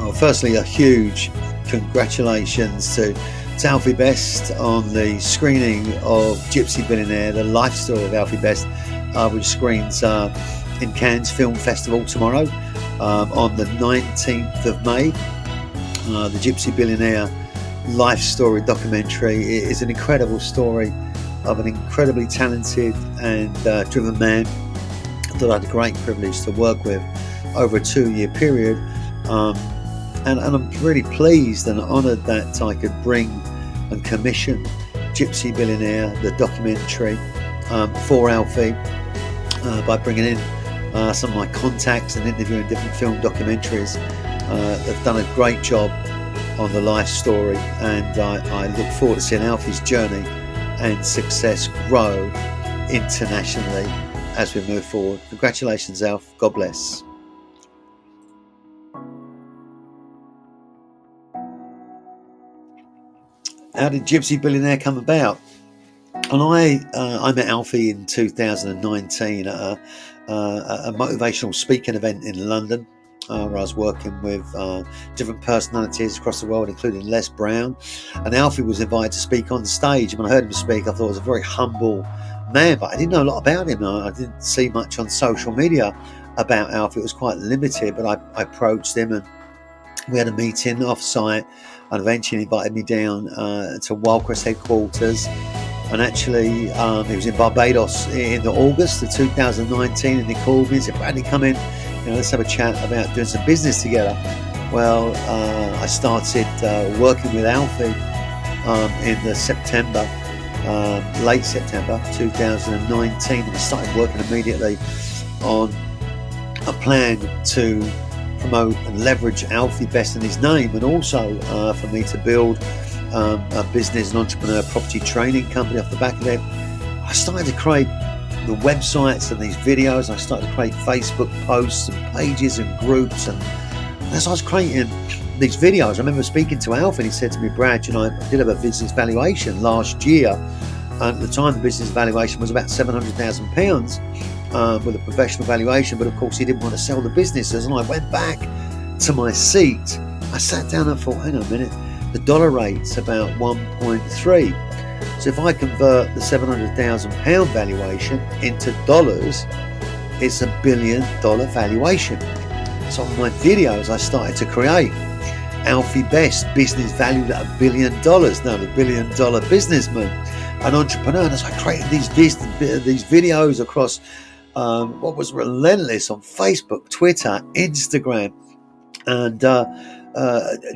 Well, firstly, a huge congratulations to Alfie Best on the screening of Gypsy Billionaire, the life story of Alfie Best, which screens in Cannes Film Festival tomorrow on the 19th of May. The Gypsy Billionaire life story documentary is an incredible story of an incredibly talented and driven man that I had a great privilege to work with over a 2-year period. And I'm really pleased and honoured that I could bring and commission Gypsy Billionaire, the documentary, for Alfie by bringing in some of my contacts and interviewing different film documentaries. They've done a great job on the life story, and I look forward to seeing Alfie's journey and success grow internationally as we move forward. Congratulations, Alf. God bless. How did Gypsy Billionaire come about? And I met Alfie in 2019 at a motivational speaking event in London, where I was working with different personalities across the world, including Les Brown. And Alfie was invited to speak on stage. And when I heard him speak, I thought he was a very humble man, but I didn't know a lot about him. I didn't see much on social media about Alfie. It was quite limited, but I approached him and we had a meeting off-site, and eventually invited me down to Wildcrest headquarters. And actually, he was in Barbados in August of 2019, and he called me and said, "Bradley, come in, let's have a chat about doing some business together." Well, I started working with Alfie in the September, late September 2019, and we started working immediately on a plan to promote and leverage Alfie Best and his name, and also for me to build a business and entrepreneur property training company off the back of it. I started to create the websites and these videos. I started to create Facebook posts and pages and groups, and as I was creating these videos, I remember speaking to Alfie, and he said to me, "Brad, I did have a business valuation last year, and at the time the business valuation was about £700,000 with a professional valuation, but of course he didn't want to sell the businesses." And I went back to my seat, I sat down and thought, hang on a minute, the dollar rate's about 1.3. So if I convert the £700,000 valuation into dollars, it's $1 billion valuation. So on my videos I started to create Alfie Best, business valued at $1 billion. Now the $1 billion businessman, an entrepreneur. And as I created these videos across what was relentless on Facebook, Twitter, Instagram, and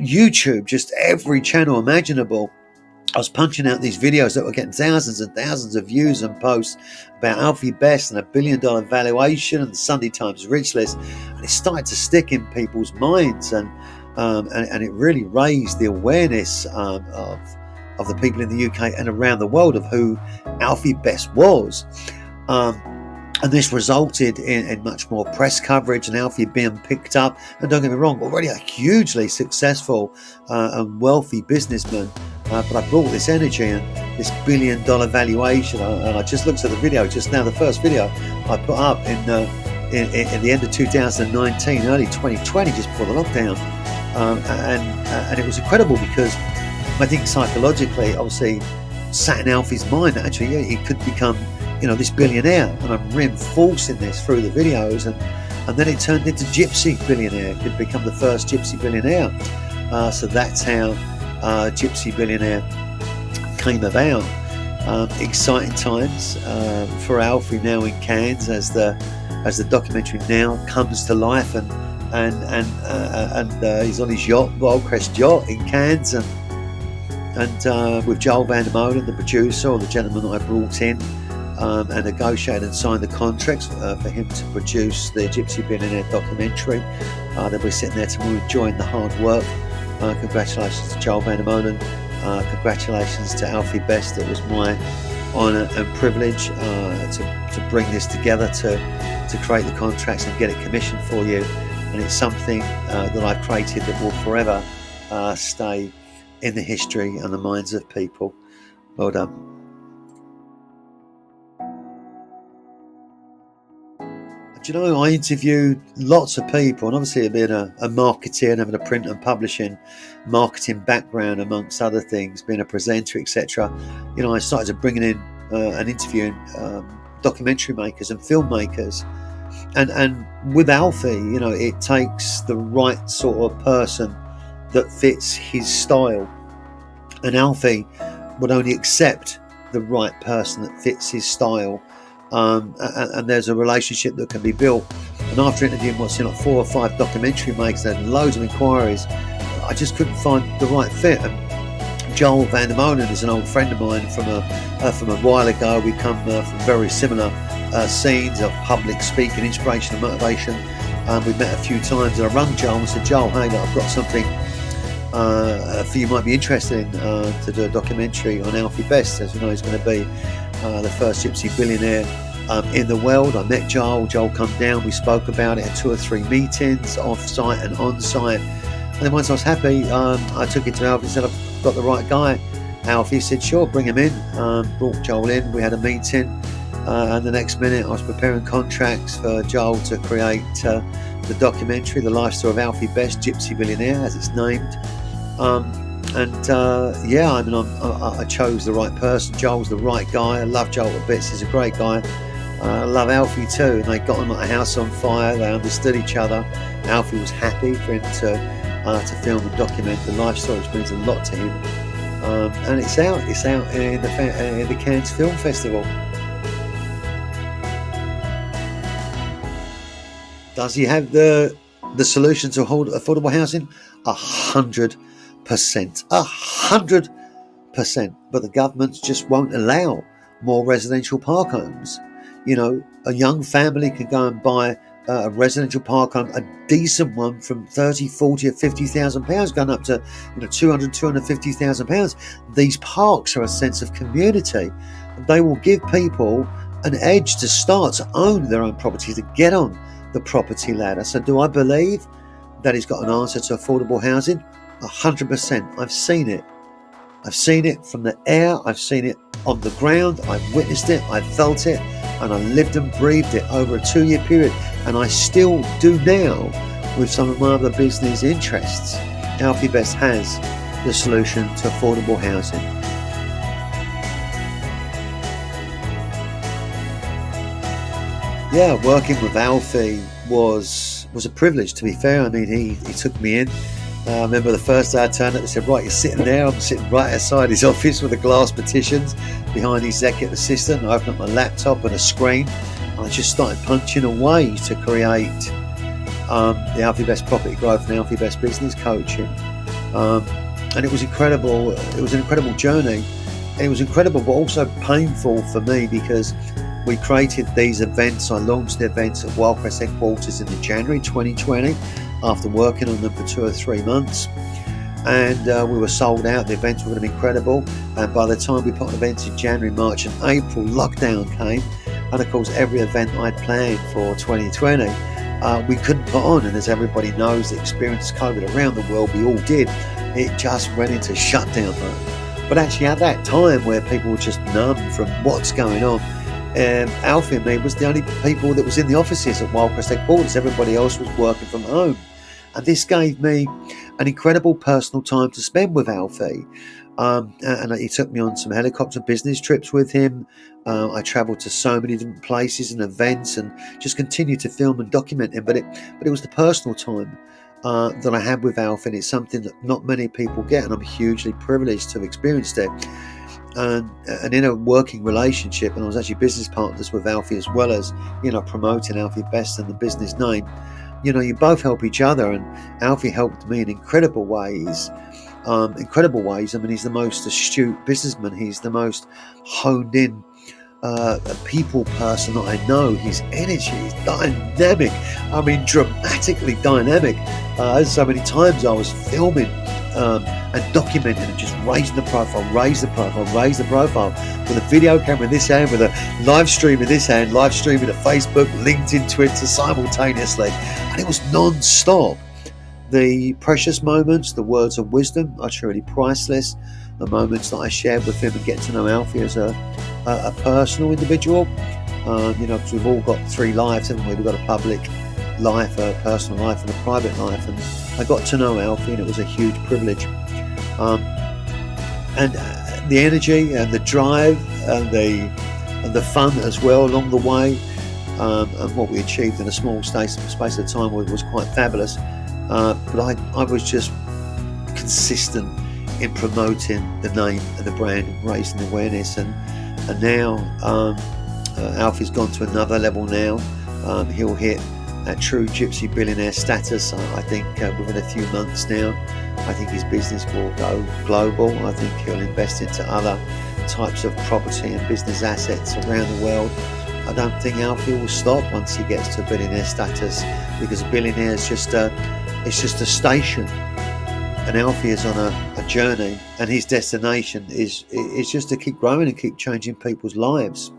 YouTube, just every channel imaginable, I was punching out these videos that were getting thousands and thousands of views and posts about Alfie Best and $1 billion valuation and the Sunday Times Rich List, and it started to stick in people's minds, and it really raised the awareness of the people in the UK and around the world of who Alfie Best was. And this resulted in much more press coverage and Alfie being picked up. And don't get me wrong, already a hugely successful and wealthy businessman. But I brought this energy and this $1 billion valuation. And I just looked at the video just now, the first video I put up in the end of 2019, early 2020, just before the lockdown. And it was incredible because I think psychologically, obviously, sat in Alfie's mind that actually, yeah, he could become this billionaire, and I'm reinforcing this through the videos, and then it turned into Gypsy Billionaire. It could become the first Gypsy Billionaire. So that's how Gypsy Billionaire came about. Exciting times for Alfie now in Cannes as the documentary now comes to life, and he's on his yacht, Wildcrest yacht in Cannes, and with Joel Van der Molen, the producer, or the gentleman that I brought in, and negotiated and signed the contracts for him to produce the Gypsy Billionaire documentary. They'll be sitting there tomorrow enjoying the hard work. Congratulations to Joel Van der Molen. Congratulations to Alfie Best. It was my honour and privilege to bring this together, to create the contracts and get it commissioned for you. And it's something that I've created that will forever stay in the history and the minds of people. Well done. Do you know, I interviewed lots of people, and obviously being a marketer and having a print and publishing marketing background, amongst other things, being a presenter, etc. You know, I started to bringing in and interviewing documentary makers and filmmakers, and with Alfie, you know, it takes the right sort of person that fits his style, and Alfie would only accept the right person that fits his style. And there's a relationship that can be built. And after interviewing like 4 or 5 documentary makers and loads of inquiries, I just couldn't find the right fit. And Joel Van der Molen is an old friend of mine from a while ago. We come from very similar scenes of public speaking, inspiration and motivation. We've met a few times, and I rung Joel and said, Joel, hey, look, I've got something for you might be interested in, to do a documentary on Alfie Best. As you know, he's going to be the first Gypsy Billionaire in the world. I met Joel come down, we spoke about it at 2 or 3 meetings, off-site and on-site, and then once I was happy, I took it to Alfie and said, I've got the right guy. Alfie said, sure, bring him in. Brought Joel in, we had a meeting, and the next minute I was preparing contracts for Joel to create the documentary, the life story of Alfie Best, Gypsy Billionaire as it's named. I chose the right person. Joel's the right guy. I love Joel to bits. He's a great guy. I love Alfie too. And they got on like a house on fire. They understood each other. Alfie was happy for him to film and document the life story, which means a lot to him. And it's out in the Cannes Film Festival. Does he have the solution to hold affordable housing? 100%. 100%. But the government just won't allow more residential park homes. You know, a young family can go and buy a residential park home, a decent one, from 30, 40 or 50,000 pounds, going up to 200, 250,000 pounds. These parks are a sense of community. They will give people an edge to start to own their own property, to get on the property ladder. So do I believe that he's got an answer to affordable housing? 100%. I've seen it. I've seen it from the air. I've seen it on the ground. I've witnessed it. I've felt it. And I lived and breathed it over a 2-year period. And I still do now with some of my other business interests. Alfie Best has the solution to affordable housing. Yeah, working with Alfie was a privilege, to be fair. I mean, he took me in. I remember the first day I turned up, he said, right, you're sitting there. I'm sitting right outside his office with the glass partitions behind his executive assistant. I opened up my laptop and a screen, and I just started punching away to create the Alfie Best Property Growth and Alfie Best Business Coaching. And it was incredible. It was an incredible journey. And it was incredible, but also painful for me, because we created these events. I launched the events at Wildcrest headquarters in January 2020 after working on them for 2 or 3 months. And we were sold out. The events were going to be incredible. And by the time we put on events in January, March and April, lockdown came. And of course, every event I'd planned for 2020, we couldn't put on. And as everybody knows, the experience of COVID around the world, we all did. It just went into shutdown mode. But actually at that time where people were just numb from what's going on, Alfie and me was the only people that was in the offices at Wildcrest headquarters. Everybody else was working from home. And this gave me an incredible personal time to spend with Alfie. And he took me on some helicopter business trips with him. I travelled to so many different places and events and just continued to film and document him. But it was the personal time that I had with Alfie, and it's something that not many people get, and I'm hugely privileged to have experienced it. And in a working relationship, and I was actually business partners with Alfie as well as, promoting Alfie Best and the business name. You both help each other, and Alfie helped me in incredible ways. I mean, he's the most astute businessman. He's the most honed in people person that I know. His energy is dynamic. I mean, dramatically dynamic. So many times I was filming and documenting and just raising the profile, raise the profile with a video camera in this hand, with a live stream in this hand, live streaming to Facebook, LinkedIn, Twitter simultaneously, and it was non-stop. The precious moments, the words of wisdom are truly priceless. The moments that I shared with him and get to know Alfie as a personal individual, because we've all got three lives, haven't we? We've got a public life, a personal life, and a private life. And I got to know Alfie, and it was a huge privilege. And the energy and the drive and the fun as well along the way, and what we achieved in a small space of time was quite fabulous. But I was just consistent in promoting the name and the brand, raising awareness, and now Alfie's gone to another level now. He'll hit a true Gypsy Billionaire status, I think, within a few months now. I think his business will go global. I think he'll invest into other types of property and business assets around the world. I don't think Alfie will stop once he gets to billionaire status, because a billionaire is just a station, and Alfie is on a journey, and his destination is just to keep growing and keep changing people's lives.